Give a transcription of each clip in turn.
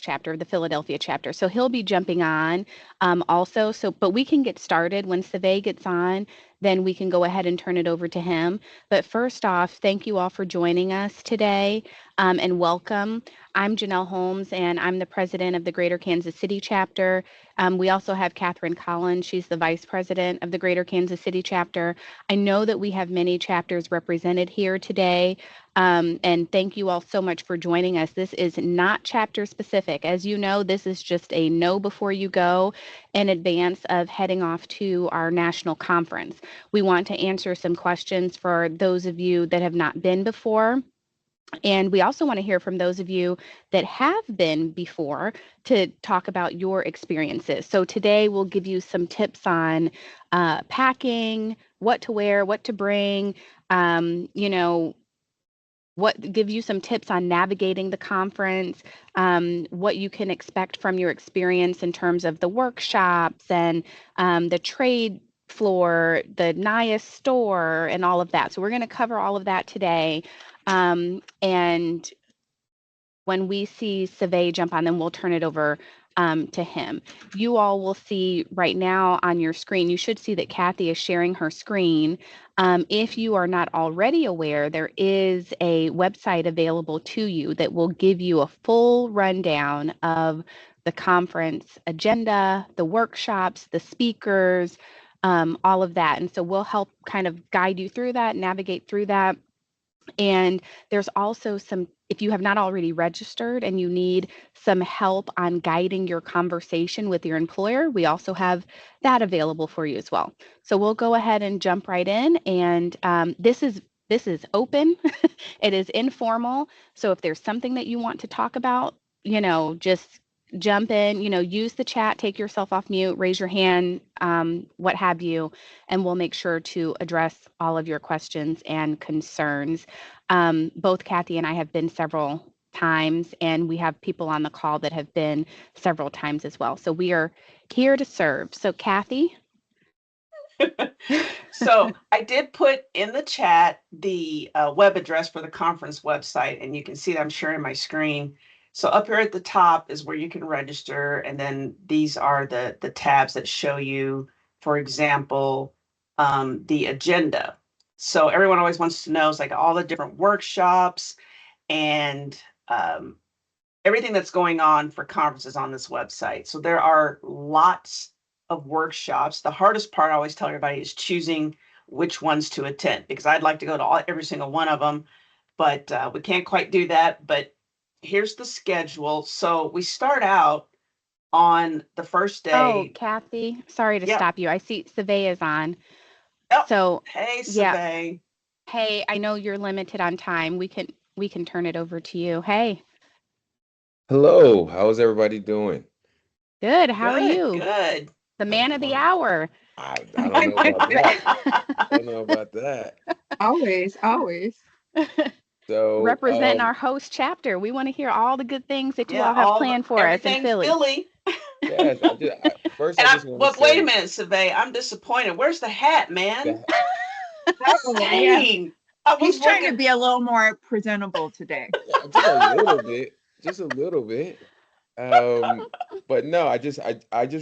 chapter, the Philadelphia chapter. So he'll be jumping on also. So, but we can get started when Save gets on, then we can go ahead and turn it over to him. But first off, thank you all for joining us today and welcome. I'm Janelle Holmes, and I'm the president of the Greater Kansas City chapter. We also have Catherine Collins. She's the vice president of the Greater Kansas City chapter. I know that we have many chapters represented here today. And thank you all so much for joining us. This is not chapter specific. As you know, this is just a know before you go in advance of heading off to our national conference. We want to answer some questions for those of you that have not been before. And we also want to hear from those of you that have been before to talk about your experiences. So today we'll give you some tips on packing, what to wear, what to bring, give you some tips on navigating the conference, what you can expect from your experience in terms of the workshops and the trade floor, the NAAIA store, and all of that. So we're going to cover all of that today. And when we see Save jump on, then we'll turn it over to him. You all will see right now on your screen, you should see that Kathy is sharing her screen. If you are not already aware, there is a website available to you that will give you a full rundown of the conference agenda, the workshops, the speakers, all of that. And so we'll help kind of guide you through that, navigate through that. And there's also some, if you have not already registered and you need some help on guiding your conversation with your employer, we also have that available for you as well. So we'll go ahead and jump right in. And this is open. It is informal. So if there's something that you want to talk about, just jump in, use the chat, take yourself off mute, raise your hand, what have you, and we'll make sure to address all of your questions and concerns. Both Kathy and I have been several times, and we have people on the call that have been several times as well. So we are here to serve. So Kathy? So I did put in the chat the web address for the conference website, and you can see that I'm sharing my screen. So up here at the top is where you can register, and then these are the tabs that show you, for example, the agenda. So everyone always wants to know is like all the different workshops and everything that's going on for conferences on this website. So there are lots of workshops. The hardest part I always tell everybody is choosing which ones to attend, because I'd like to go to every single one of them, but we can't quite do that. But here's the schedule. So we start out on the first day. Oh, Kathy, sorry to stop you. I see Save is on. Oh, so hey, Save. Yeah. Hey, I know you're limited on time. We can turn it over to you. Hey. Hello, how's everybody doing? Good. How are you? Good. The man of the hour. I don't know about that. I don't know about that. Always. So representing our host chapter. We want to hear all the good things that you all have planned for us in Philly. Yes, first I just want to say. Wait a minute, Save. I'm disappointed. Where's the hat, man? Dang. He's trying to be a little more presentable today. Just a little bit. But no, I just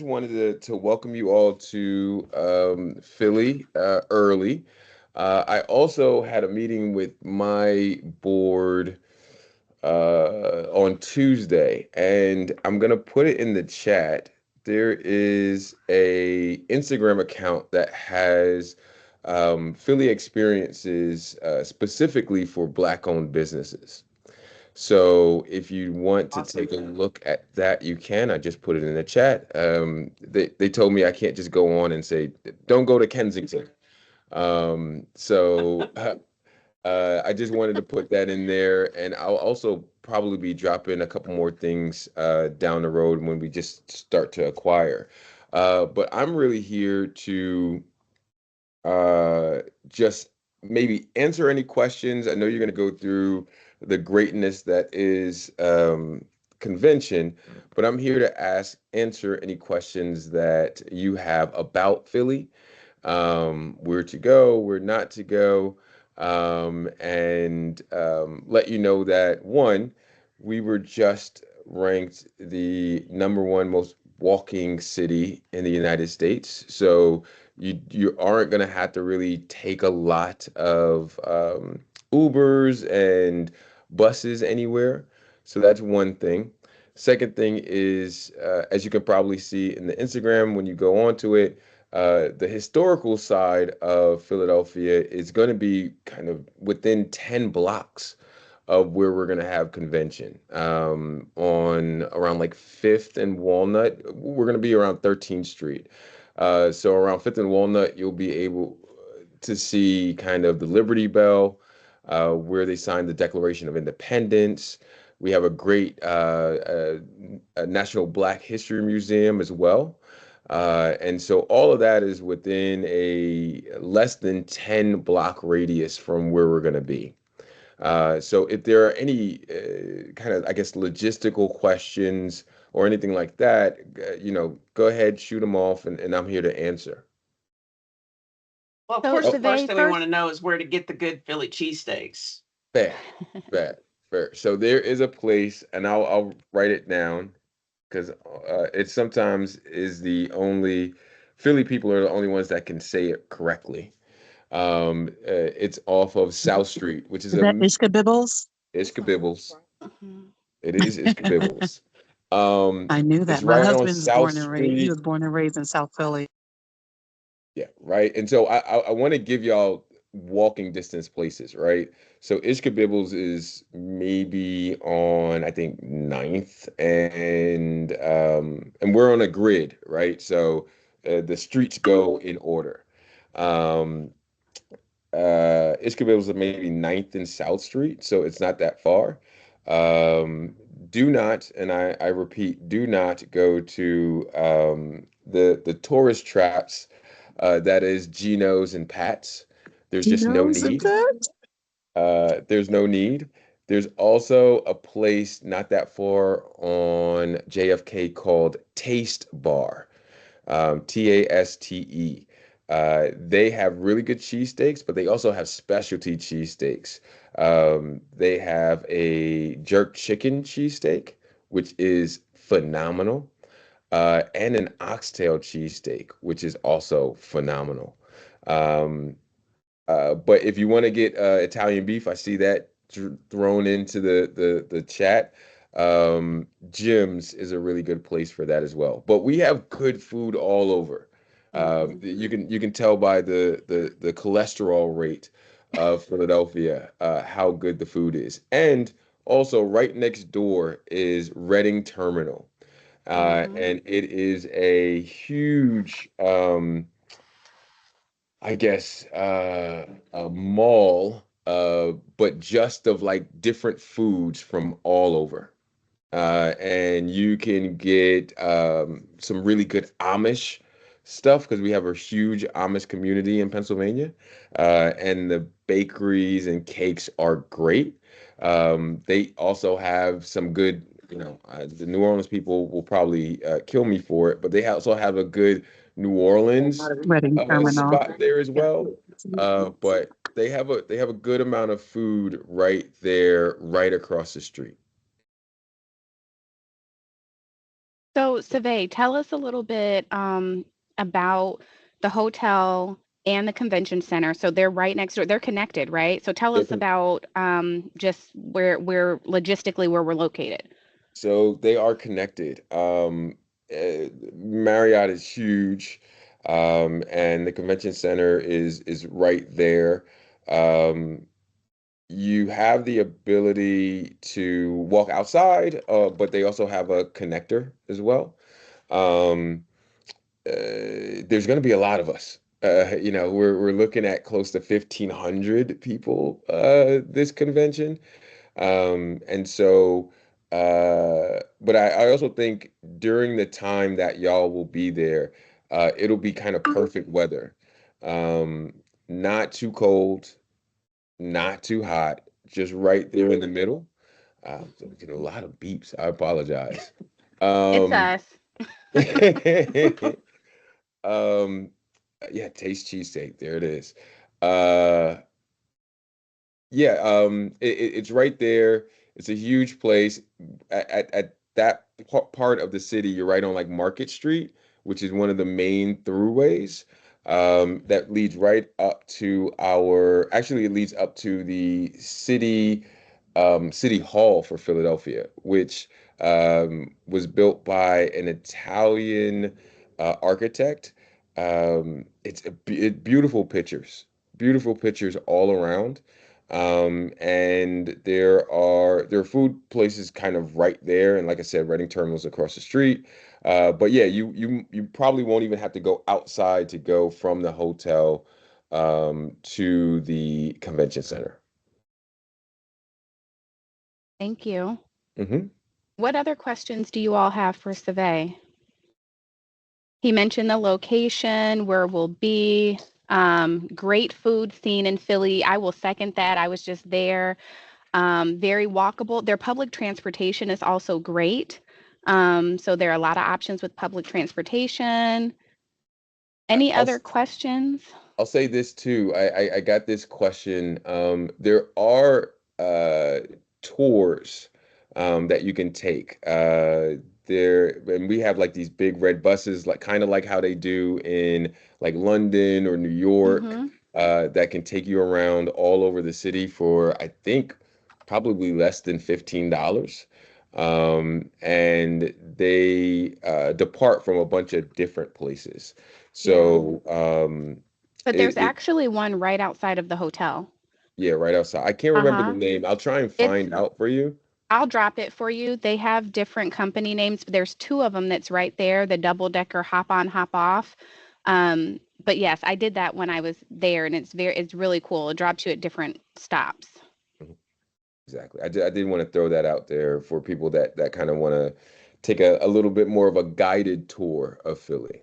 wanted to welcome you all to Philly early. I also had a meeting with my board on Tuesday, and I'm gonna put it in the chat. There is a Instagram account that has Philly experiences specifically for Black-owned businesses. So if you want to take a look at that, you can. I just put it in the chat. They told me I can't just go on and say, don't go to Kensington. So I just wanted to put that in there. And I'll also probably be dropping a couple more things down the road when we just start to acquire. But I'm really here to just maybe answer any questions. I know you're going to go through the greatness that is convention, but I'm here to answer any questions that you have about Philly, where to go, where not to go, and let you know that one, we were just ranked the number one most walking city in the United States. So you aren't gonna have to really take a lot of Ubers and buses anywhere. So that's one thing. Second thing is, as you can probably see in the Instagram when you go onto it, the historical side of Philadelphia is going to be kind of within 10 blocks of where we're going to have convention. On around like 5th and Walnut, we're going to be around 13th Street. So around 5th and Walnut, you'll be able to see kind of the Liberty Bell, where they signed the Declaration of Independence. We have a great a National Black History Museum as well. And so all of that is within a less than 10 block radius from where we're going to be. So if there are any kind of, I guess, logistical questions or anything like that, go ahead, shoot them off, and I'm here to answer. Well, of So, course, the Survey, first thing we want first, to know is where to get the good Philly cheesesteaks. Fair, fair, fair. So there is a place, and I'll write it down because it sometimes is the only Philly people are the only ones that can say it correctly. It's off of South Street, which is Is that Ishka Bibbles? Ishkabibbles. Mhm. It is Ishkabibbles. I knew It's that. My right on husband's South born and raised, he Street. was born and raised in South Philly. Yeah, right. And so I want to give y'all walking distance places, right? So Ishkabibbles is maybe on I think ninth, and we're on a grid, right? So the streets go in order. Um, Ishkabibbles is maybe ninth and South Street, so it's not that far. Um, do not, and I repeat, do not go to the tourist traps that is Geno's and Pat's. There's He just no knows need. that. There's no need. There's also a place not that far on JFK called Taste Bar, Taste. They have really good cheesesteaks, but they also have specialty cheesesteaks. They have a jerk chicken cheesesteak, which is phenomenal, and an oxtail cheesesteak, which is also phenomenal. Um, but if you want to get Italian beef, I see that thrown into the chat. Jim's is a really good place for that as well. But we have good food all over. Mhm. You can tell by the cholesterol rate of Philadelphia how good the food is. And also right next door is Reading Terminal. Mhm. And it is a huge I guess a mall, but just of like different foods from all over. And you can get some really good Amish stuff because we have a huge Amish community in Pennsylvania. And the bakeries and cakes are great. They also have some good, the New Orleans people will probably kill me for it, but they also have a good New Orleans Reading Terminal. spot there as well. But they have a good amount of food right there, right across the street. So, Survey, tell us a little bit about the hotel and the convention center. So they're right next door. They're connected, right? So tell They're us about just where logistically where we're located. So they are connected. Marriott is huge, and the convention center is right there. Um, you have the ability to walk outside, but they also have a connector as well. Um, there's going to be a lot of us. We're looking at close to 1,500 people this convention. And so, but I also think during the time that y'all will be there, it'll be kind of perfect weather. Um, Not too cold, not too hot, just right there in the middle. So we get a lot of beeps. I apologize. It's Um, us. um, yeah, taste cheesesteak. There it is. Uh, Yeah, it's right there. It's a huge place. At that part of the city, you're right on like Market Street, which is one of the main throughways. That leads right up to actually it leads up to the city hall for Philadelphia, which was built by an Italian architect. Beautiful pictures all around. And there are food places kind of right there, and like I said, Reading Terminal's across the street. But yeah, you probably won't even have to go outside to go from the hotel to the convention center. Thank you. Hmm. What other questions do you all have for Survey? He mentioned the location, where we'll be. Great food scene in Philly. I will second that. I was just there. Very walkable. Their public transportation is also great. So there are a lot of options with public transportation. Any I'll other questions? I'll say this too. I got this question. There are tours that you can take. And we have like these big red buses, like kind of like how they do in like London or New York, Mm-hmm. that can take you around all over the city for, I think, probably less than $15. And they depart from a bunch of different places. Yeah. So But there's it actually one right outside of the hotel. yeah, right outside. I can't remember the Uh-huh. name. I'll try and It's find out for you. I'll drop it for you. They have different company names, but there's two of them that's right there, the double decker hop on, hop off. But yes, I did that when I was there, and it's really cool. It drops you at different stops. Mhm. Exactly. I did want to throw that out there for people that kind of want to take a little bit more of a guided tour of Philly.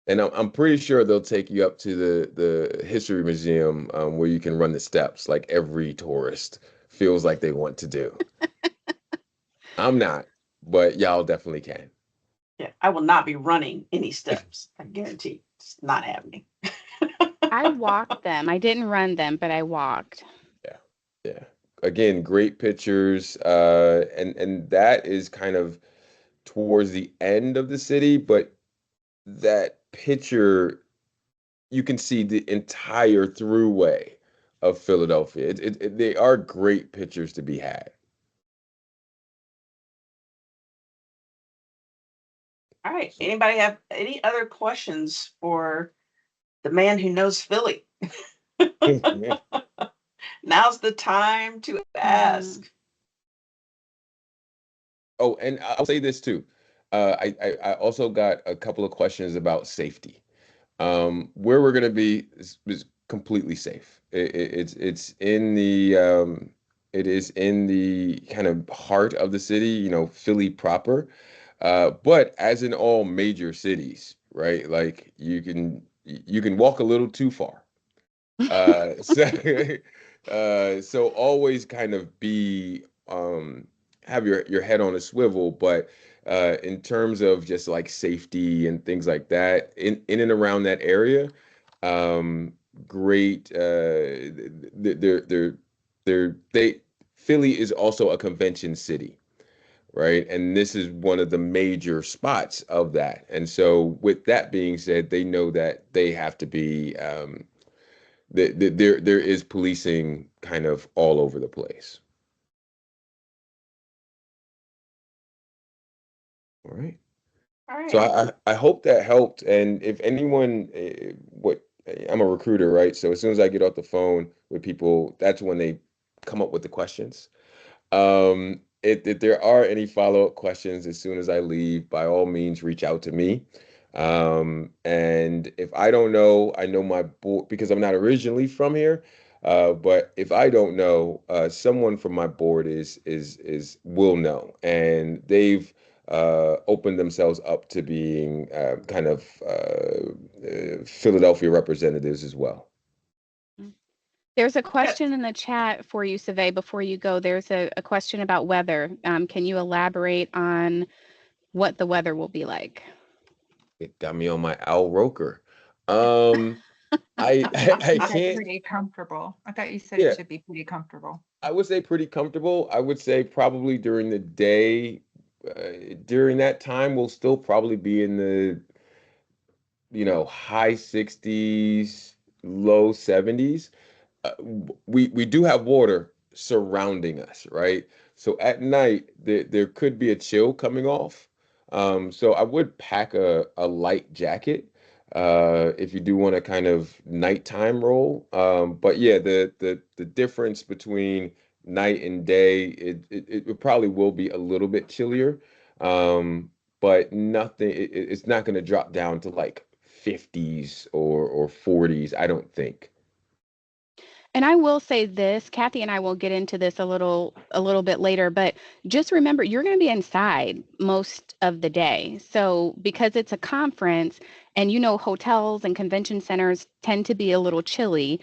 And I'm pretty sure they'll take you up to the History Museum, where you can run the steps like every tourist feels like they want to do. I'm not, but y'all definitely can. Yeah, I will not be running any steps. I guarantee it's not happening. I walked them. I didn't run them, but I walked. Yeah, yeah. Again, great pictures, and that is kind of towards the end of the city, but that picture, you can see the entire throughway of Philadelphia. They are great pictures to be had. All right. Anybody have any other questions for the man who knows Philly? Now's the time to Mm. ask. Oh, and I'll say this too. I also got a couple of questions about safety. Where we're going to be is completely safe. It is in the kind of heart of the city, Philly proper. But as in all major cities, right? Like you can walk a little too far. So so always kind of be have your head on a swivel, but in terms of just like safety and things like that in and around that area, um great they Philly is also a convention city, right? And this is one of the major spots of that. And so with that being said, they know that they have to be there is policing kind of all over the place. All right. All So right. I hope that helped. And if anyone, I'm a recruiter, right? So as soon as I get off the phone with people, that's when they come up with the questions. If there are any follow-up questions as soon as I leave, by all means, reach out to me. And if I don't know, I know my board because I'm not originally from here. But if I don't know, someone from my board is will know, and they've opened themselves up to being kind of Philadelphia representatives as well. There's a Yeah. question in the chat for you, Survey, before you go. There's a question about weather. Can you elaborate on what the weather will be like? It got me on my Al Roker. Um, I You said can't. pretty comfortable. I thought you said Yeah, it should be pretty comfortable. I would say pretty comfortable. I would say probably during the day, during that time, we'll still probably be in the, high 60s, low 70s. We do have water surrounding us, right? So at night there could be a chill coming off. So I would pack a light jacket if you do want to kind of nighttime roll. But yeah, the difference between night and day, it probably will be a little bit chillier. Um, but nothing, it's not going to drop down to like 50s or 40s, I don't think. And I will say this, Kathy and I will get into this a little bit later, but just remember you're going to be inside most of the day. So because it's a conference and hotels and convention centers tend to be a little chilly.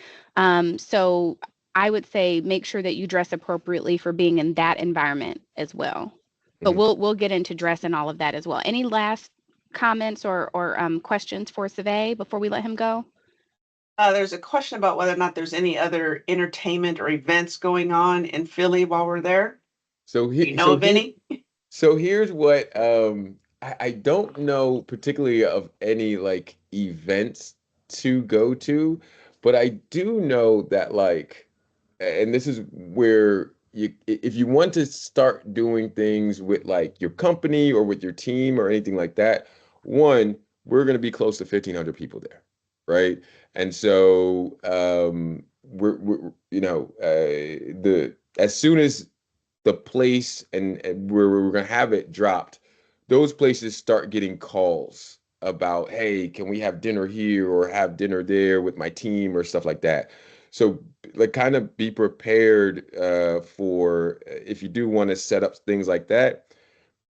So I would say make sure that you dress appropriately for being in that environment as well. But Mhm. we'll get into dress and all of that as well. Any last comments or questions for Survey before we let him go? There's a question about whether or not there's any other entertainment or events going on in Philly while we're there. So Do here, you know so of here, any? so here's what I don't know particularly of any like events to go to, but I do know that like, and this is where if you want to start doing things with like your company or with your team or anything like that, one, we're going to be close to 1,500 people there, right? And so we're the as soon as the place and where we're going to have it dropped, those places start getting calls about, hey, can we have dinner here or have dinner there with my team or stuff like that. So, like, kind of be prepared for if you do want to set up things like that.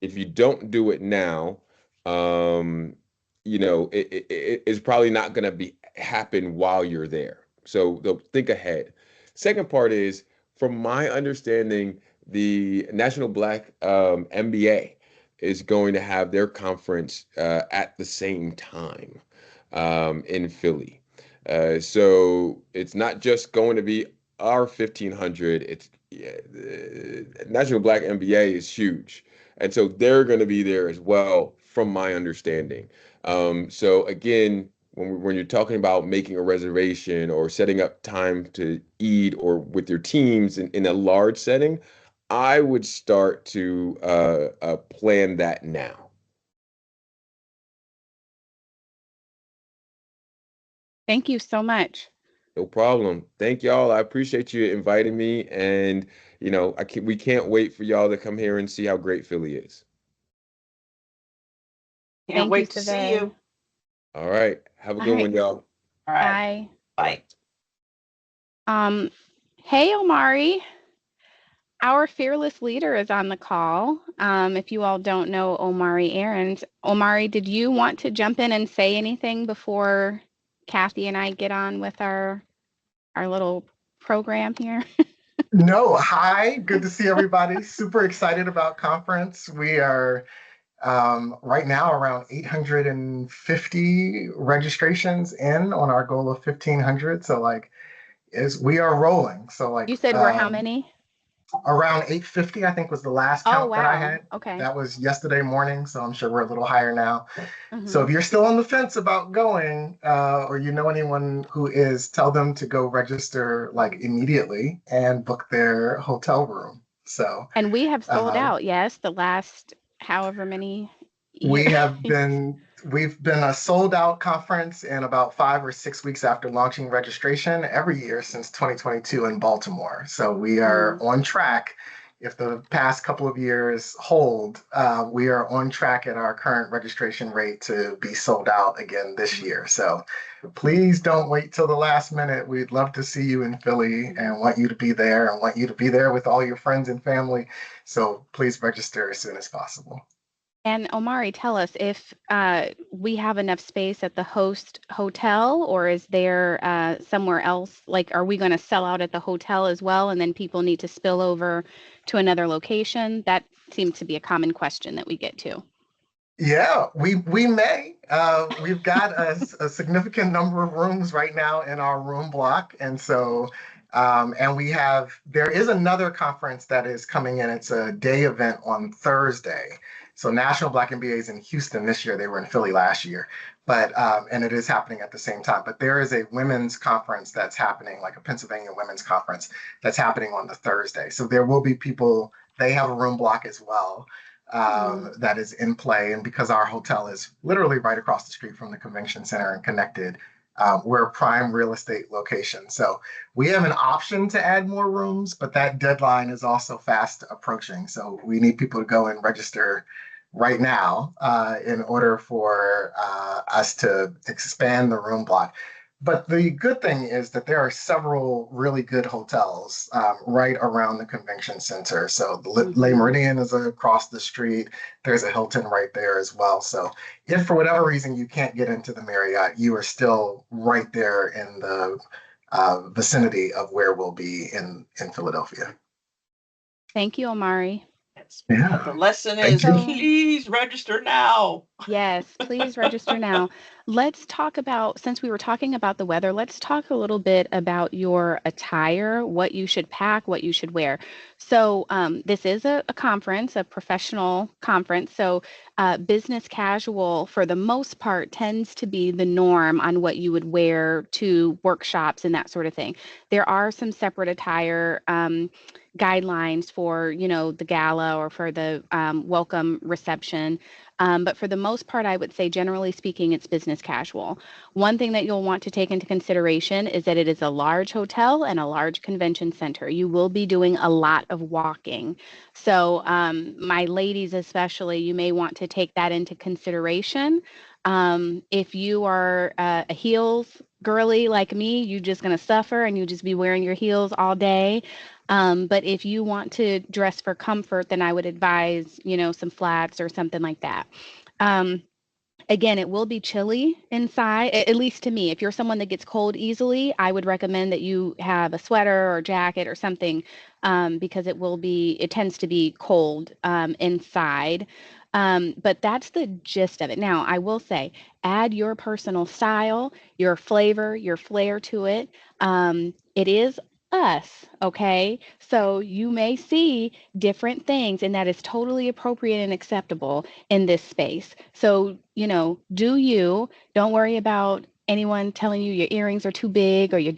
If you don't do it now, um, it's probably not going to be happen while you're there. So they'll think ahead. Second part is, from my understanding, the National Black MBA is going to have their conference at the same time in Philly. So it's not just going to be our 1,500. It's yeah, the National Black MBA is huge. And so they're going to be there as well, from my understanding. So again, when you're talking about making a reservation or setting up time to eat or with your teams in a large setting, I would start to plan that now. Thank you so much. No problem. Thank y'all. I appreciate you inviting me, and we can't wait for y'all to come here and see how great Philly is. Can't Thank you, wait to see Survey. you. All right. Have a All good right. one, y'all. All right. Bye. Bye. Um, hey, Omari. Our fearless leader is on the call. If you all don't know Omari Aarons, Omari, did you want to jump in and say anything before Kathy and I get on with our little program here? No, hi, good to see everybody. Super excited about conference. We are right now around 850 registrations in on our goal of 1,500. So like is we are rolling. So like You said we're how many? around 850, I think was the last Oh, count that I wow. had. Okay. That was yesterday morning, so I'm sure we're a little higher now. So Mhm. if you're still on the fence about going, or you know anyone who is, tell them to go register like immediately and book their hotel room. So And we have sold um, out, yes, the last however many we years. have been we've been a sold out conference in about 5 or 6 weeks after launching registration every year since 2022 in Baltimore. So we are on track. If the past couple of years hold, we are on track at our current registration rate to be sold out again this year. So please don't wait till the last minute. We'd love to see you in Philly and want you to be there and want you to be there with all your friends and family. So please register as soon as possible. And Omari, tell us if we have enough space at the host hotel, or is there somewhere else? Like, are we going to sell out at the hotel as well, and then people need to spill over to another location? That seems to be a common question that we get to. Yeah, we may. We've got a significant number of rooms right now in our room block, and so and there is another conference that is coming in. It's a day event on Thursday. So National Black MBA is in Houston this year. They were in Philly last year, but and it is happening at the same time. But there is a women's conference that's happening, like a Pennsylvania women's conference that's happening on the Thursday. So there will be people. They have a room block as well that is in play. And because our hotel is literally right across the street from the convention center and connected, we're a prime real estate location. So we have an option to add more rooms, but that deadline is also fast approaching. So we need people to go and register right now in order for us to expand the room block. But the good thing is that there are several really good hotels right around the convention center. So the Le Meridien is across the street. There's a Hilton right there as well. So if for whatever reason you can't get into the Marriott, you are still right there in the vicinity of where we'll be in Philadelphia. Thank you, Omari. Yeah. The lesson Thank is you. please register now. Yes, please register now. Let's talk about, since we were talking about the weather, let's talk a little bit about your attire, what you should pack, what you should wear. So this is a conference, a professional conference. So business casual, for the most part, tends to be the norm on what you would wear to workshops and that sort of thing. There are some separate attire guidelines for, you know, the gala or for the welcome reception. But for the most part, I would say, generally speaking, it's business casual. One thing that you'll want to take into consideration is that it is a large hotel and a large convention center. You will be doing a lot of walking. So, my ladies, especially, you may want to take that into consideration. If you are a heels girly like me, you're just going to suffer and you just be wearing your heels all day. But if you want to dress for comfort, then I would advise, you know, some flats or something like that. Um, Again, it will be chilly inside, at least to me. If you're someone that gets cold easily, I would recommend that you have a sweater or jacket or something, because it tends to be cold inside. But that's the gist of it. Now, I will say, add your personal style, your flavor, your flair to it. It is us, okay? So you may see different things, and that is totally appropriate and acceptable in this space. So, you know, do you, don't worry about anyone telling you your earrings are too big or your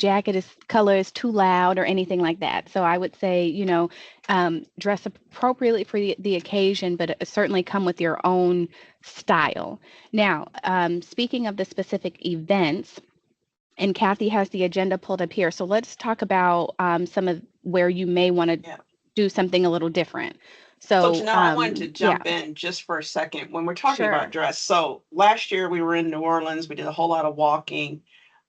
color is too loud or anything like that. So I would say, you know, dress appropriately for the occasion, but certainly come with your own style. Now, speaking of the specific events, and Kathy has the agenda pulled up here. So let's talk about some of where you may want to Yeah. do something a little different. So So, Janelle, I wanted to yeah, jump in just for a second when we're talking sure. about dress. So last year we were in New Orleans. We did a whole lot of walking.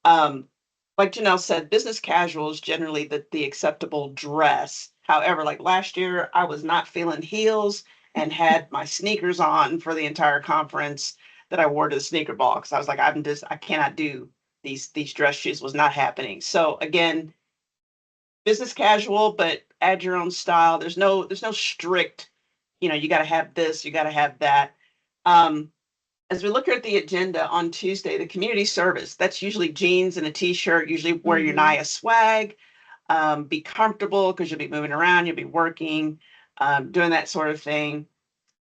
Um, like Janelle said, business casual is generally the acceptable dress. However, like last year, I was not feeling heels and had my sneakers on for the entire conference that I wore to the sneaker ball because I was like, I cannot do these dress shoes. Was not happening. So again, business casual, but add your own style. There's no strict, you know, you got to have this, you got to have that. As we look at the agenda on Tuesday, the community service, that's usually jeans and a t-shirt, usually wear your NAAIA swag, be comfortable because you'll be moving around, you'll be working, doing that sort of thing.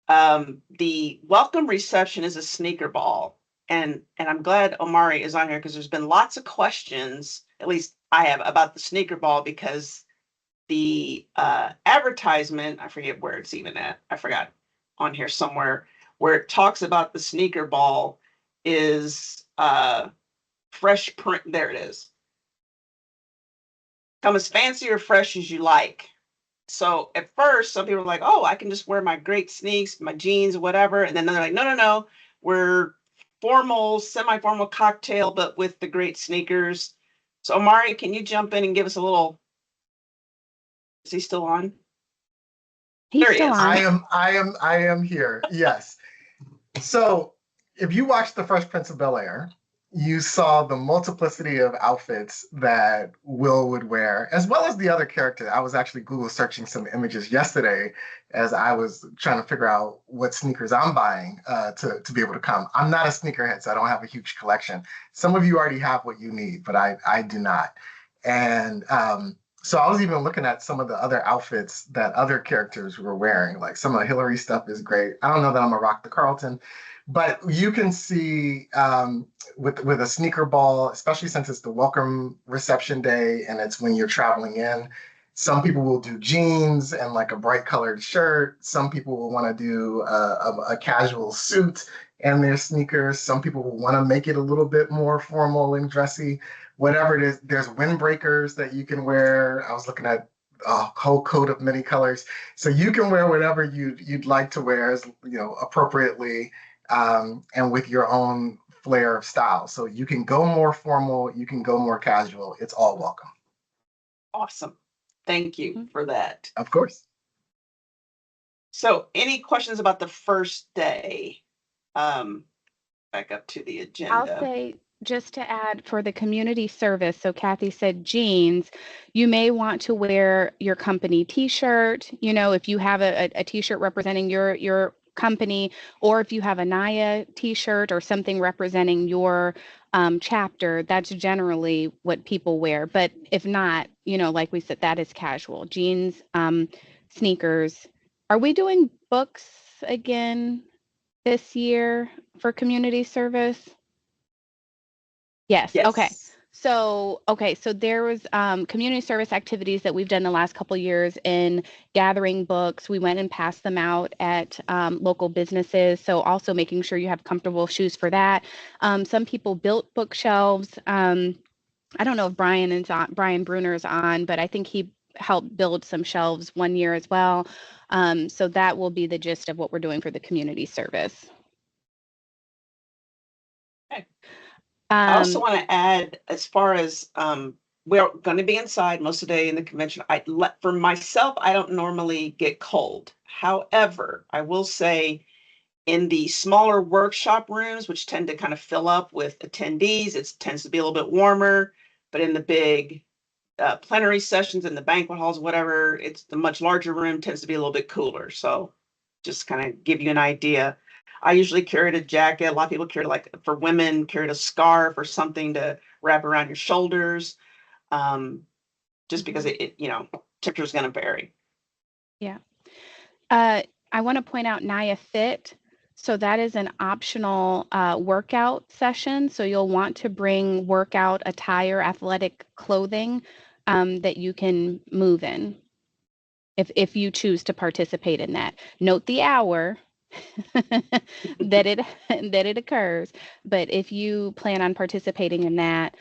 The welcome reception is a sneaker ball. And I'm glad Omari is on here because there's been lots of questions, at least I have, about the sneaker ball because the advertisement, I forget where it's even at. I forgot on here somewhere where it talks about the sneaker ball is fresh print. There it is. Come as fancy or fresh as you like. So at first, some people were like, oh, I can just wear my great sneaks, my jeans, whatever. And then they're like, no, no, no. We're formal, semi-formal cocktail, but with the great sneakers. So Omari, can you jump in and give us a little? Is he still on? He's There he still is. on. I am here. Yes. So if you watch The Fresh Prince of Bel-Air, you saw the multiplicity of outfits that Will would wear, as well as the other character. I was actually Google searching some images yesterday as I was trying to figure out what sneakers I'm buying to be able to come. I'm not a sneakerhead, so I don't have a huge collection. Some of you already have what you need, but I do not. And so I was even looking at some of the other outfits that other characters were wearing. Like some of the Hillary stuff is great. I don't know that I'm a rock the Carlton, but you can see with a sneaker ball, especially since it's the welcome reception day and it's when you're traveling in. Some people will do jeans and like a bright colored shirt. Some people will want to do a casual suit and their sneakers. Some people will want to make it a little bit more formal and dressy. Whatever it is, there's windbreakers that you can wear. I was looking at a whole coat of many colors. So you can wear whatever you'd like to wear, as appropriately, and with your own flair of style. So you can go more formal, you can go more casual. It's all welcome. Awesome. Thank you for that. Of course. So any questions about the first day? Back up to the agenda. I'll say, just to add for the community service, so Kathy said jeans, you may want to wear your company t-shirt, if you have a t-shirt representing your company, or if you have a NAAIA t-shirt or something representing your chapter, that's generally what people wear. But if not, like we said, that is casual. Jeans, sneakers. Are we doing books again this year for community service? Yes. Okay. Yes. So there was community service activities that we've done the last couple of years in gathering books. We went and passed them out at local businesses. So also making sure you have comfortable shoes for that. Some people built bookshelves. I don't know if Brian Bruner is on, but I think he helped build some shelves one year as well. So that will be the gist of what we're doing for the community service. Okay. I also want to add, as far as we're going to be inside most of the day in the convention. For myself, I don't normally get cold. However, I will say in the smaller workshop rooms, which tend to kind of fill up with attendees, it tends to be a little bit warmer. But in the big plenary sessions in the banquet halls, whatever, it's the much larger room tends to be a little bit cooler. So just kind of give you an idea. I usually carried a jacket. A lot of people carry, like for women, carried a scarf or something to wrap around your shoulders, just because temperature is going to vary. Yeah. I want to point out NAAIA Fit. So that is an optional workout session. So you'll want to bring workout attire, athletic clothing that you can move in if you choose to participate in that. Note the hour that it occurs, but if you plan on participating in that,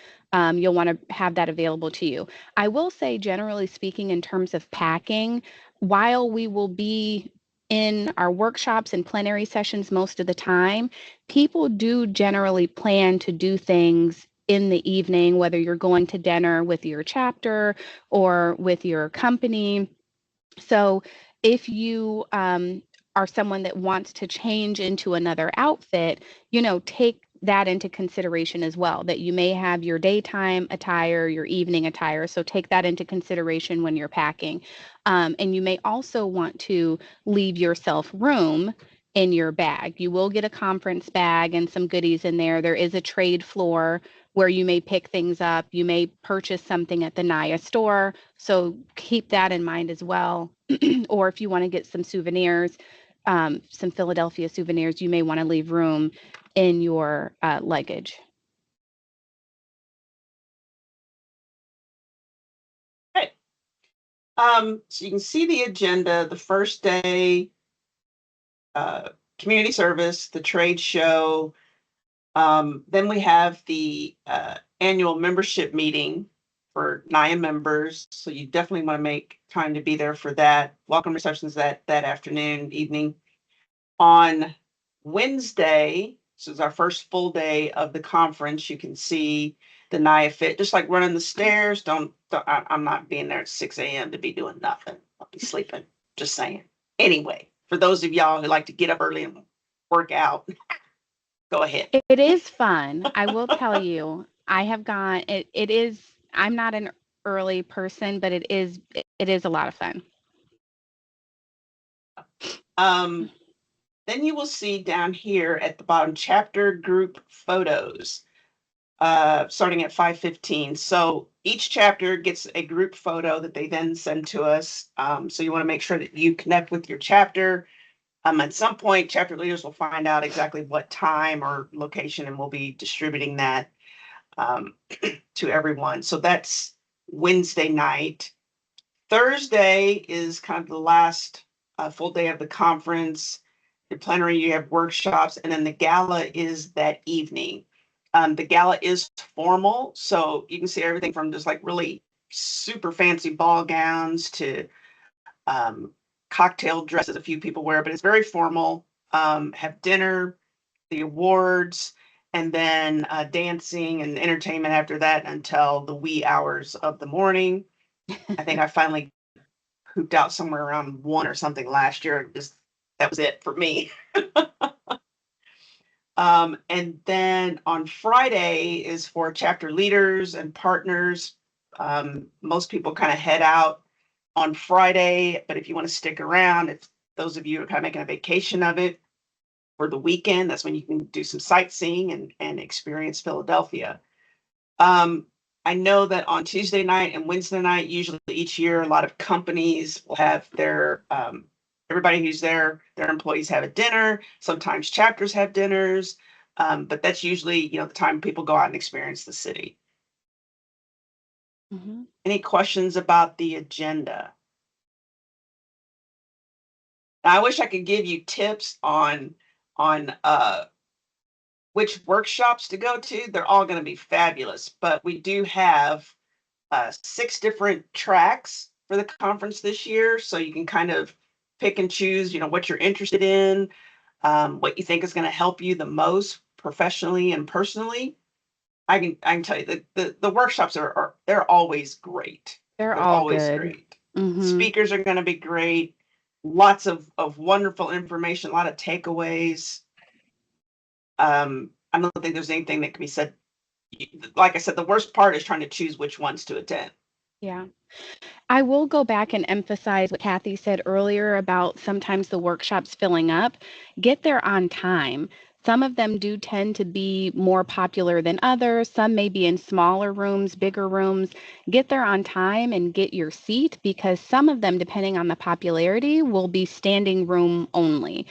you'll want to have that available to you. I will say, generally speaking, in terms of packing, while we will be in our workshops and plenary sessions most of the time, people do generally plan to do things in the evening, whether you're going to dinner with your chapter or with your company. So if you are someone that wants to change into another outfit, take that into consideration as well, that you may have your daytime attire, your evening attire. So take that into consideration when you're packing. And you may also want to leave yourself room in your bag. You will get a conference bag and some goodies in there. There is a trade floor where you may pick things up. You may purchase something at the NAAIA store. So keep that in mind as well. Or if you want to get some souvenirs, some Philadelphia souvenirs, you may want to leave room in your luggage. Okay. So you can see the agenda. The first day, community service, the trade show. Then we have the annual membership meeting for NAAIA members. So you definitely want to make time to be there for that. Welcome receptions that afternoon, evening. On Wednesday, this is our first full day of the conference. You can see the NAAIA Fit, just like running the stairs. I'm not being there at 6 a.m. to be doing nothing. I'll be sleeping, just saying. Anyway, for those of y'all who like to get up early and work out, Go ahead. It is fun. I will tell you. I have gone. It is. I'm not an early person, but it is a lot of fun. Then you will see down here at the bottom chapter group photos, starting at 5:15. So each chapter gets a group photo that they then send to us. So you want to make sure that you connect with your chapter. At some point, chapter leaders will find out exactly what time or location, and we'll be distributing that to everyone. So that's Wednesday night. Thursday is kind of the last full day of the conference. The plenary, you have workshops, and then the gala is that evening. The gala is formal, so you can see everything from just like really super fancy ball gowns to cocktail dresses a few people wear, but it's very formal. Have dinner, the awards, and then dancing and entertainment after that until the wee hours of the morning. I think I finally pooped out somewhere around 1 or something last year. That was it for me. And then on Friday is for chapter leaders and partners. Most people kind of head out on Friday, but if you want to stick around, if those of you are kind of making a vacation of it for the weekend, that's when you can do some sightseeing and experience Philadelphia. I know that on Tuesday night and Wednesday night, usually each year, a lot of companies will have their everybody who's there, their employees have a dinner. Sometimes chapters have dinners, but that's usually the time people go out and experience the city. Mm-hmm. Any questions about the agenda? Now, I wish I could give you tips on which workshops to go to. They're all going to be fabulous, but we do have 6 different tracks for the conference this year, so you can kind of pick and choose, what you're interested in, what you think is going to help you the most professionally and personally. I can tell you that the workshops they're always great. They're They're all always good. great. Mm-hmm. Speakers are going to be great. Lots of wonderful information, a lot of takeaways. I don't think there's anything that can be said. Like I said, the worst part is trying to choose which ones to attend. Yeah. I will go back and emphasize what Kathy said earlier about sometimes the workshops filling up. Get there on time. Some of them do tend to be more popular than others. Some may be in smaller rooms, bigger rooms. Get there on time and get your seat because some of them, depending on the popularity, will be standing room only,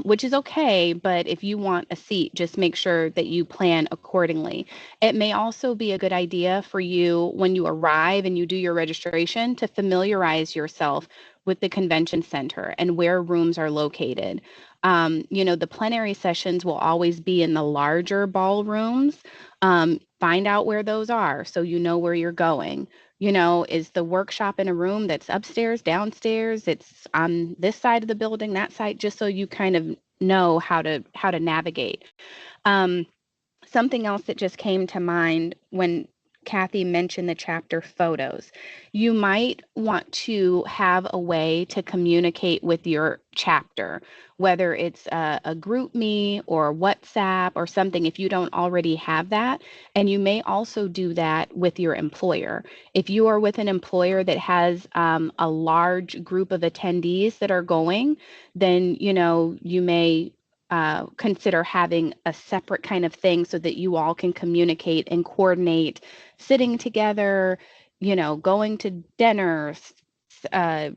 which is okay. But if you want a seat, just make sure that you plan accordingly. It may also be a good idea for you when you arrive and you do your registration to familiarize yourself with the convention center and where rooms are located. The plenary sessions will always be in the larger ballrooms. Find out where those are so you know where you're going. Is the workshop in a room that's upstairs, downstairs? It's on this side of the building, that side, just so you kind of know how to navigate. Something else that just came to mind when Kathy mentioned the chapter photos. You might want to have a way to communicate with your chapter, whether it's a group me or WhatsApp or something if you don't already have that. And you may also do that with your employer. If you are with an employer that has a large group of attendees that are going, then you may consider having a separate kind of thing so that you all can communicate and coordinate sitting together, going to dinners,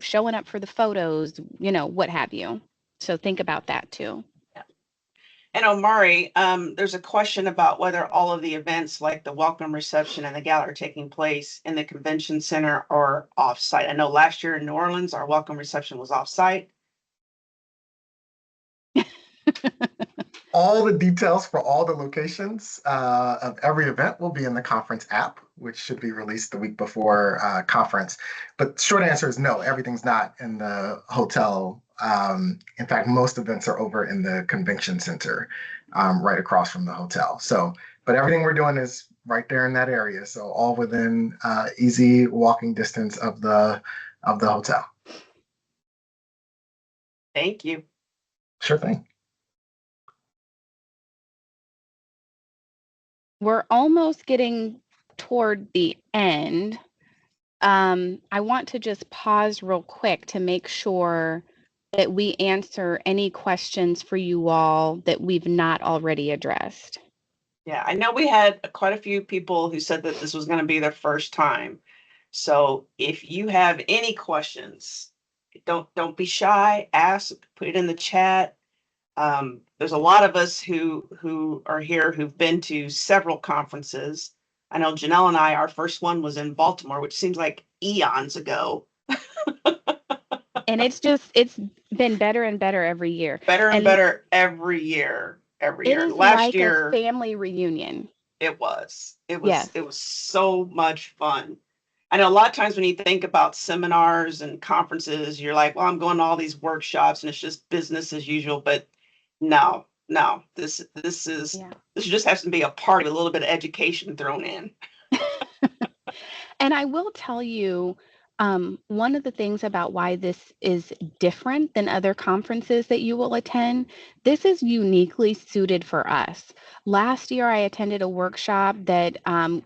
showing up for the photos, what have you. So think about that too. And Omari, there's a question about whether all of the events like the welcome reception and the gala are taking place in the convention center or offsite. I know last year in New Orleans, our welcome reception was offsite. All the details for all the locations of every event will be in the conference app, which should be released the week before conference. But short answer is no, everything's not in the hotel. In fact, most events are over in the convention center, right across from the hotel. So, but everything we're doing is right there in that area. So all within easy walking distance of the hotel. Thank you. Sure thing. we're almost getting toward the end. I want to just pause real quick to make sure that we answer any questions for you all that we've not already addressed. Yeah, I know we had quite a few people who said that this was going to be their first time. So if you have any questions, don't be shy. Ask, put it in the chat. There's a lot of us who are here who've been to several conferences. I know Janelle and I, our first one was in Baltimore, which seems like eons ago. And it's been better and better every year. Better and better every year. It is Last like year, a family reunion. it was Yes. so much fun. I know a lot of times when you think about seminars and conferences, you're like, well, I'm going to all these workshops and it's just business as usual. But no, this just has to be a part of a little bit of education thrown in. And I will tell you, one of the things about why this is different than other conferences that you will attend, this is uniquely suited for us. Last year, I attended a workshop that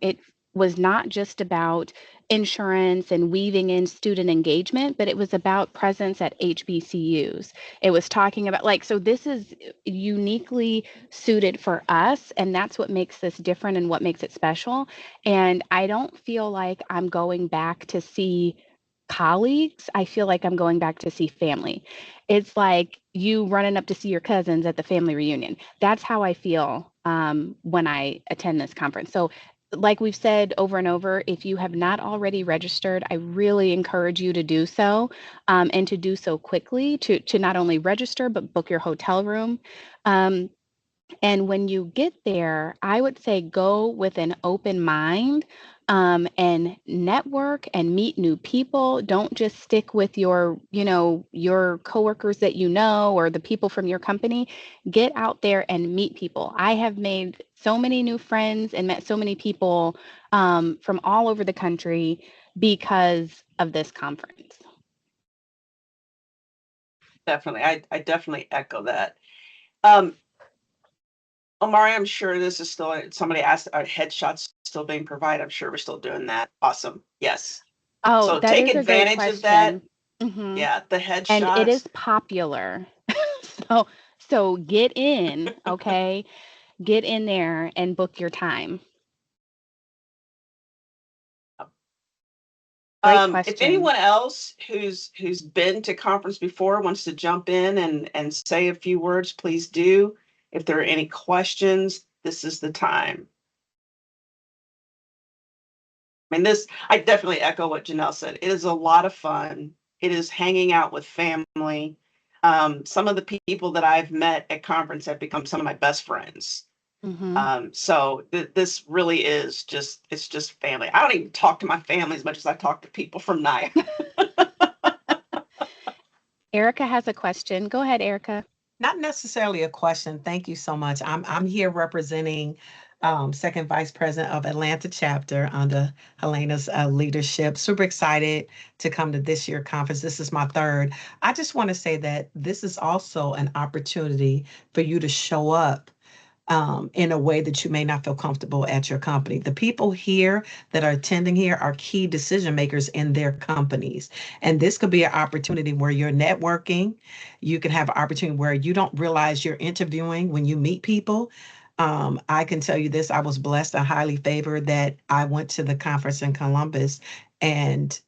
it was not just about insurance and weaving in student engagement, but it was about presence at HBCUs. It was talking about so this is uniquely suited for us, and that's what makes this different and what makes it special. And I don't feel like I'm going back to see colleagues. I feel like I'm going back to see family. It's like you running up to see your cousins at the family reunion. That's how I feel when I attend this conference. So, like we've said over and over, if you have not already registered, I really encourage you to do so, and to do so quickly to not only register, but book your hotel room. Um, and when you get there, I would say go with an open mind, and network and meet new people. Don't just stick with your coworkers that you know or the people from your company. Get out there and meet people. I have made so many new friends and met so many people from all over the country because of this conference. Definitely. I definitely echo that. Omari, I'm sure this is still, somebody asked, are headshots still being provided? I'm sure we're still doing that. Awesome. Yes. Oh, So that take is a great advantage of that. question. Yeah, the And it is headshots. popular. So get in, okay? Get in there and book your time. Great If question. anyone else who's been to conference before wants to jump in and say a few words, please do. If there are any questions, this is the time. I mean, I definitely echo what Janelle said. It is a lot of fun. It is hanging out with family. Some of the people that I've met at conference have become some of my best friends. So this really is it's just family. I don't even talk to my family as much as I talk to people from NAAIA. Erica has a question. Go ahead, Erica. Not necessarily a question. Thank you so much. I'm here representing Second Vice President of Atlanta Chapter under Helena's leadership. Super excited to come to this year's conference. This is my third. I just want to say that this is also an opportunity for you to show up in a way that you may not feel comfortable at your company. The people here that are attending here are key decision makers in their companies. And this could be an opportunity where you're networking. You can have an opportunity where you don't realize you're interviewing when you meet people. I can tell you this, I was blessed and highly favored that I went to the conference in Columbus, and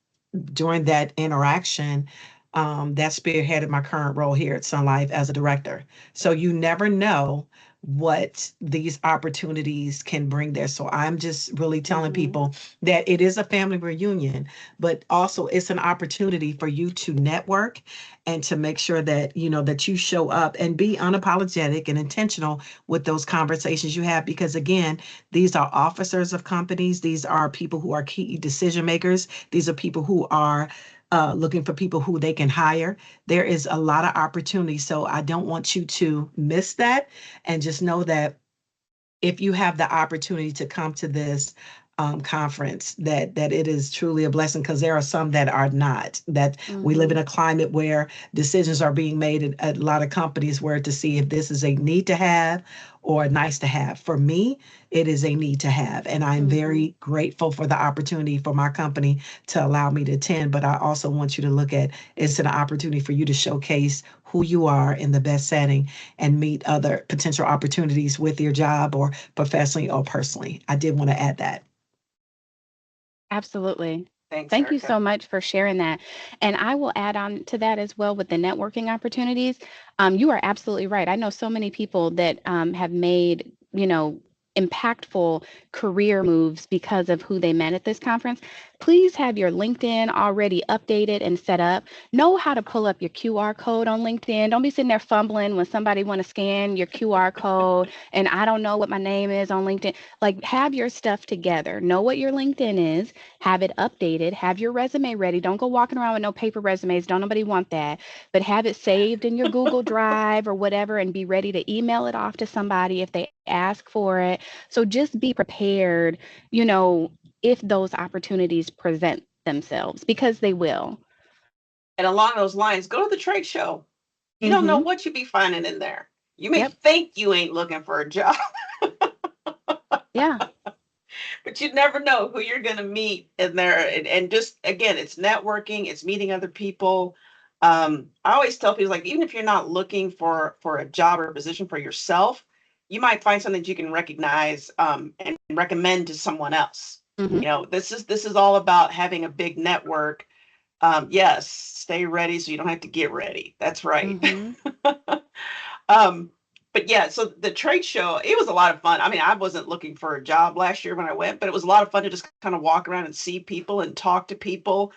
during that interaction, that spearheaded my current role here at Sun Life as a director. So you never know what these opportunities can bring there. So I'm just really telling people that it is a family reunion, but also it's an opportunity for you to network and to make sure that that you show up and be unapologetic and intentional with those conversations you have, because again, these are officers of companies, these are people who are key decision makers, these are people who are looking for people who they can hire. There is a lot of opportunity. So I don't want you to miss that. And just know that if you have the opportunity to come to this, conference, that it is truly a blessing, because there are some that are not. That we live in a climate where decisions are being made at a lot of companies where to see if this is a need to have or a nice to have. For me, it is a need to have, and I'm very grateful for the opportunity for my company to allow me to attend. But I also want you to look at it's an opportunity for you to showcase who you are in the best setting and meet other potential opportunities with your job or professionally or personally. I did want to add that. Absolutely. Thanks, Thank you Erica. so much for sharing that. And I will add on to that as well with the networking opportunities. You are absolutely right. I know so many people that have made, impactful career moves because of who they met at this conference. Please have your LinkedIn already updated and set up. Know how to pull up your QR code on LinkedIn. Don't be sitting there fumbling when somebody want to scan your QR code and I don't know what my name is on LinkedIn. Like, have your stuff together. Know what your LinkedIn is. Have it updated. Have your resume ready. Don't go walking around with no paper resumes. Don't nobody want that. But have it saved in your Google Drive or whatever and be ready to email it off to somebody if they ask for it. So just be prepared, if those opportunities present themselves, because they will. And along those lines, go to the trade show. You don't know what you be finding in there. You may think you ain't looking for a job. Yeah. But you never know who you're going to meet in there. And just, again, it's networking, it's meeting other people. I always tell people, like, even if you're not looking for a job or a position for yourself, you might find something that you can recognize and recommend to someone else. This is all about having a big network. Yes, stay ready so you don't have to get ready. That's right. But yeah, so the trade show, it was a lot of fun. I mean, I wasn't looking for a job last year when I went, but it was a lot of fun to just kind of walk around and see people and talk to people.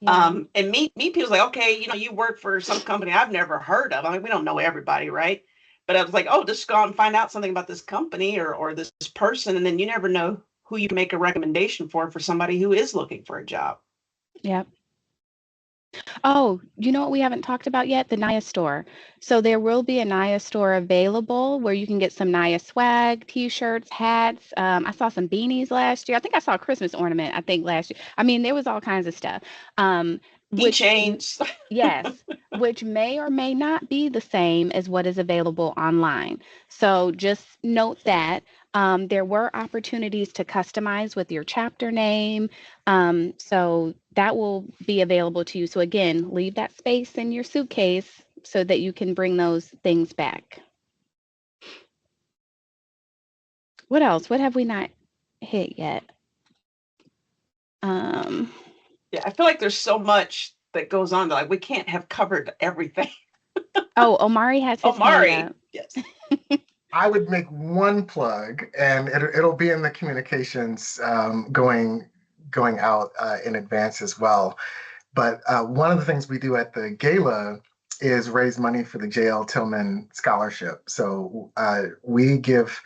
And meet people. Like, okay, you work for some company I've never heard of. I mean, we don't know everybody, right? But I was like, oh, just go out and find out something about this company or this person, and then you never know who you can make a recommendation for somebody who is looking for a job. Yep. Oh, you know what we haven't talked about yet? The NAAIA store. So there will be a NAAIA store available where you can get some NAAIA swag, t-shirts, hats. I saw some beanies last year. I think I saw a Christmas ornament, I think last year. I mean, there was all kinds of stuff. Which Keychains. Yes, which may or may not be the same as what is available online. So just note that there were opportunities to customize with your chapter name. So that will be available to you. So again, leave that space in your suitcase so that you can bring those things back. What else? What have we not hit yet? Yeah, I feel like there's so much that goes on. Like, we can't have covered everything. Oh, Omari has his hand up. Yes. I would make one plug, and it'll be in the communications going out in advance as well. But one of the things we do at the gala is raise money for the J.L. Tillman Scholarship. So we give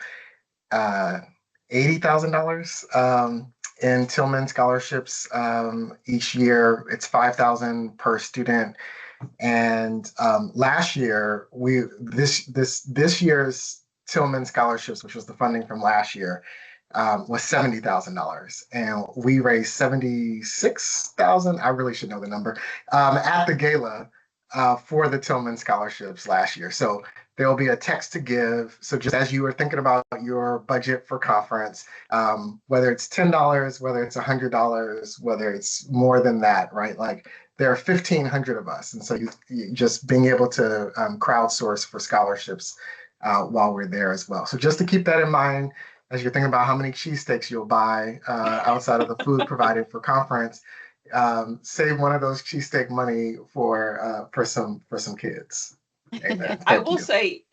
$80,000 in Tillman scholarships each year. It's $5,000 per student. And last year, this year's Tillman scholarships, which was the funding from last year, was $70,000, and we raised 76,000. I really should know the number at the gala for the Tillman scholarships last year. So there will be a text to give. So just as you were thinking about your budget for conference, whether it's $10, whether it's $100, whether it's more than that, right? Like, there are 1,500 of us, and so you just being able to crowdsource for scholarships while we're there as well. So just to keep that in mind as you're thinking about how many cheesesteaks you'll buy outside of the food provided for conference, save one of those cheesesteak money for some kids. Amen. I will say,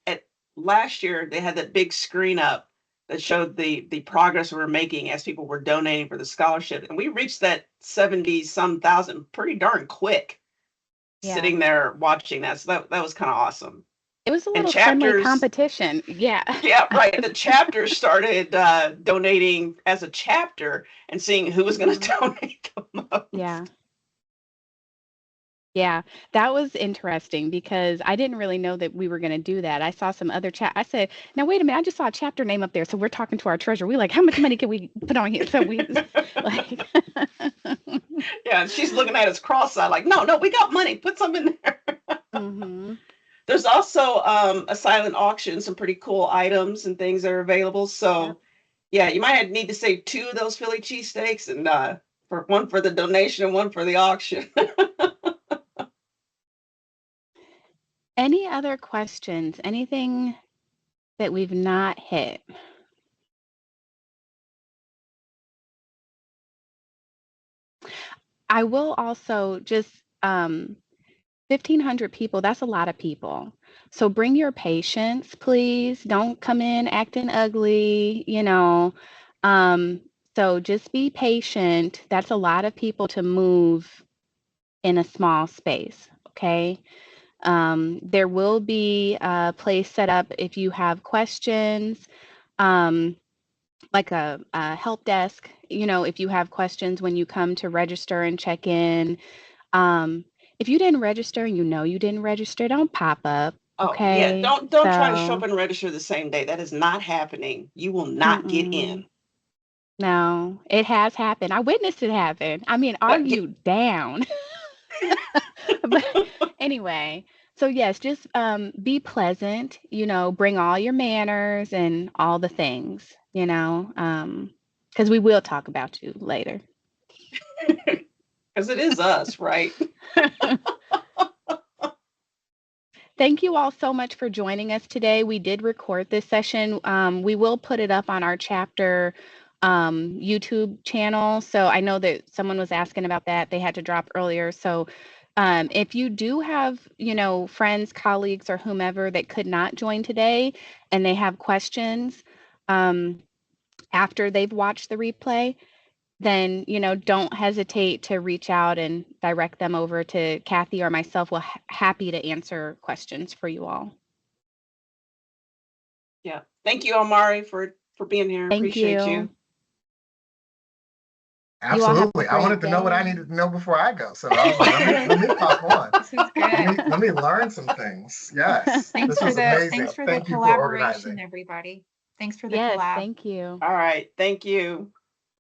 at last year they had that big screen up that showed the progress we were making as people were donating for the scholarship, and we reached that 70-some thousand pretty darn quick. Sitting there watching that, so that was kind of awesome. It was a little friendly competition. Yeah. Yeah, right. The chapters started donating as a chapter and seeing who was going to donate the most. Yeah. Yeah, that was interesting because I didn't really know that we were going to do that. I saw some other chat. I said, "Now wait a minute, I just saw a chapter name up there." So we're talking to our treasurer. We like, "How much money can we put on here?" So we like Yeah, and she's looking at us cross-eyed, like, no, we got money. Put some in there. hmm There's also a silent auction, some pretty cool items and things that are available. So yeah, you might need to save 2 of those Philly cheesesteaks and for one for the donation and one for the auction. Any other questions? Anything that we've not hit? I will also just 1,500 people, that's a lot of people. So bring your patience, please. Don't come in acting ugly, you know. Um, so just be patient. That's a lot of people to move in a small space, okay? There will be a place set up if you have questions, um, like a help desk, you know, if you have questions when you come to register and check in. If you didn't register and you know you didn't register, don't pop up, Oh yeah, okay? don't try to show up So, and register the same day. That is not happening. You will not get in. mm-mm. No, it has happened. I witnessed it happen. I mean, But argue down. But anyway, so yes, just be pleasant, you know, bring all your manners and all the things, you know, because we will talk about you later. because it is us, right? Thank you all so much for joining us today. We did record this session. We will put it up on our chapter YouTube channel. So I know that someone was asking about that. They had to drop earlier. So if you do have, you know, friends, colleagues, or whomever that could not join today and they have questions after they've watched the replay, then, you know, don't hesitate to reach out and direct them over to Kathy or myself. We're happy to answer questions for you all. Yeah. Thank you, Omari, for being here. Thank Appreciate you. you. You all have a Absolutely. I great wanted to know what I day. needed to know before I go. So I was like, let me pop on. This is good. Let me learn some things. Yes. Thanks This for was the amazing. thanks for the Thank you for collaboration, organizing. everybody. Thanks for the Yes, collab. thank you. All right. Thank you.